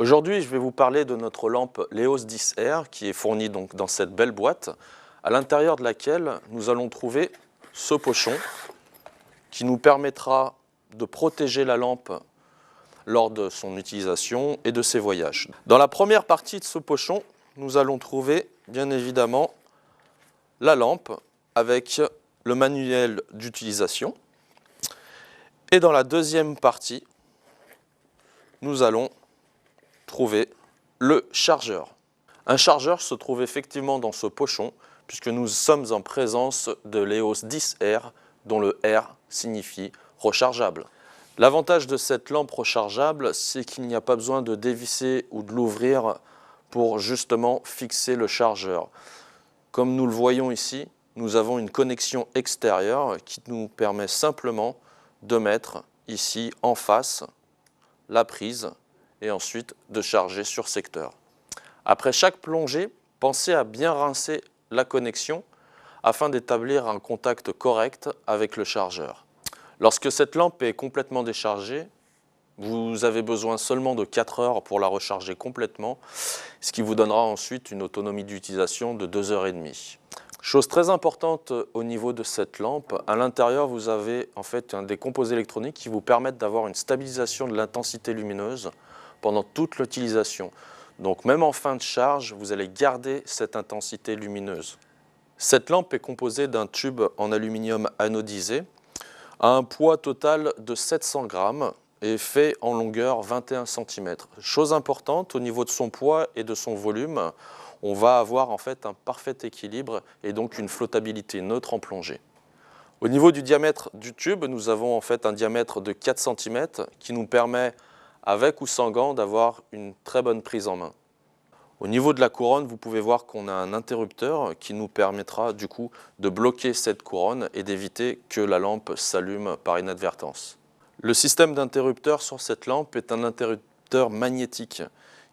Aujourd'hui, je vais vous parler de notre lampe Leos 10R qui est fournie donc dans cette belle boîte, à l'intérieur de laquelle nous allons trouver ce pochon qui nous permettra de protéger la lampe lors de son utilisation et de ses voyages. Dans la première partie de ce pochon, nous allons trouver bien évidemment la lampe avec le manuel d'utilisation. Et dans la deuxième partie, nous allons trouver le chargeur. Un chargeur se trouve effectivement dans ce pochon puisque nous sommes en présence de Leos 10R dont le R signifie rechargeable. L'avantage de cette lampe rechargeable, c'est qu'il n'y a pas besoin de dévisser ou de l'ouvrir pour justement fixer le chargeur. Comme nous le voyons ici, nous avons une connexion extérieure qui nous permet simplement de mettre ici en face la prise et ensuite de charger sur secteur. Après chaque plongée, pensez à bien rincer la connexion afin d'établir un contact correct avec le chargeur. Lorsque cette lampe est complètement déchargée, vous avez besoin seulement de 4 heures pour la recharger complètement, ce qui vous donnera ensuite une autonomie d'utilisation de 2 heures et demie. Chose très importante au niveau de cette lampe, à l'intérieur vous avez en fait des composés électroniques qui vous permettent d'avoir une stabilisation de l'intensité lumineuse pendant toute l'utilisation. Donc même en fin de charge, vous allez garder cette intensité lumineuse. Cette lampe est composée d'un tube en aluminium anodisé à un poids total de 700 grammes et fait en longueur 21 cm. Chose importante, au niveau de son poids et de son volume, on va avoir en fait un parfait équilibre et donc une flottabilité neutre en plongée. Au niveau du diamètre du tube, nous avons en fait un diamètre de 4 cm qui nous permet, avec ou sans gants, d'avoir une très bonne prise en main. Au niveau de la couronne, vous pouvez voir qu'on a un interrupteur qui nous permettra du coup de bloquer cette couronne et d'éviter que la lampe s'allume par inadvertance. Le système d'interrupteur sur cette lampe est un interrupteur magnétique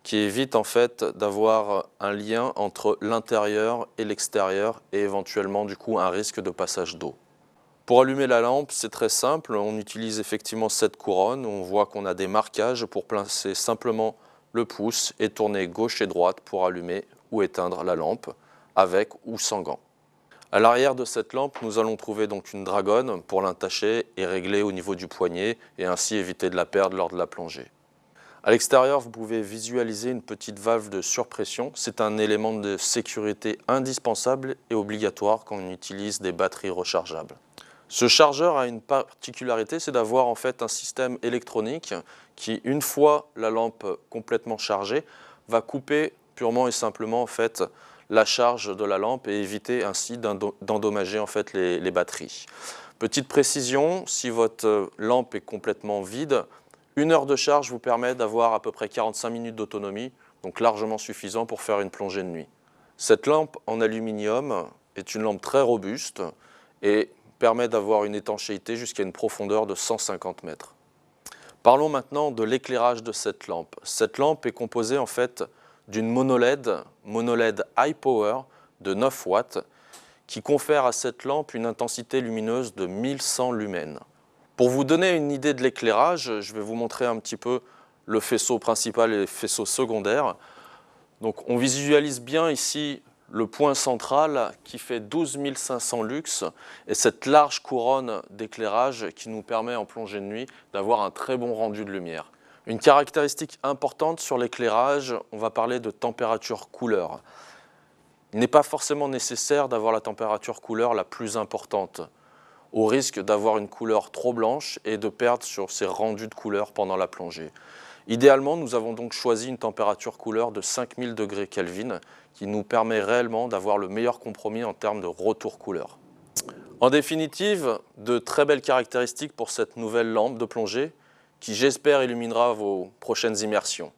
qui évite en fait d'avoir un lien entre l'intérieur et l'extérieur et éventuellement du coup un risque de passage d'eau. Pour allumer la lampe, c'est très simple, on utilise effectivement cette couronne, on voit qu'on a des marquages pour placer simplement le pouce et tourner gauche et droite pour allumer ou éteindre la lampe avec ou sans gants. À l'arrière de cette lampe, nous allons trouver donc une dragonne pour l'attacher et régler au niveau du poignet et ainsi éviter de la perdre lors de la plongée. À l'extérieur, vous pouvez visualiser une petite valve de surpression. C'est un élément de sécurité indispensable et obligatoire quand on utilise des batteries rechargeables. Ce chargeur a une particularité, c'est d'avoir en fait un système électronique qui, une fois la lampe complètement chargée, va couper purement et simplement en fait la charge de la lampe et éviter ainsi d'endommager en fait les batteries. Petite précision, si votre lampe est complètement vide, 1 heure de charge vous permet d'avoir à peu près 45 minutes d'autonomie, donc largement suffisant pour faire une plongée de nuit. Cette lampe en aluminium est une lampe très robuste et permet d'avoir une étanchéité jusqu'à une profondeur de 150 mètres. Parlons maintenant de l'éclairage de cette lampe. Cette lampe est composée en fait d'une mono-LED High Power de 9 watts qui confère à cette lampe une intensité lumineuse de 1100 lumens. Pour vous donner une idée de l'éclairage, je vais vous montrer un petit peu le faisceau principal et le faisceau secondaire. Donc on visualise bien ici le point central qui fait 12 500 lux et cette large couronne d'éclairage qui nous permet en plongée de nuit d'avoir un très bon rendu de lumière. Une caractéristique importante sur l'éclairage, on va parler de température couleur. Il n'est pas forcément nécessaire d'avoir la température couleur la plus importante, au risque d'avoir une couleur trop blanche et de perdre sur ses rendus de couleur pendant la plongée. Idéalement, nous avons donc choisi une température couleur de 5000 degrés Kelvin qui nous permet réellement d'avoir le meilleur compromis en termes de retour couleur. En définitive, de très belles caractéristiques pour cette nouvelle lampe de plongée qui, j'espère, illuminera vos prochaines immersions.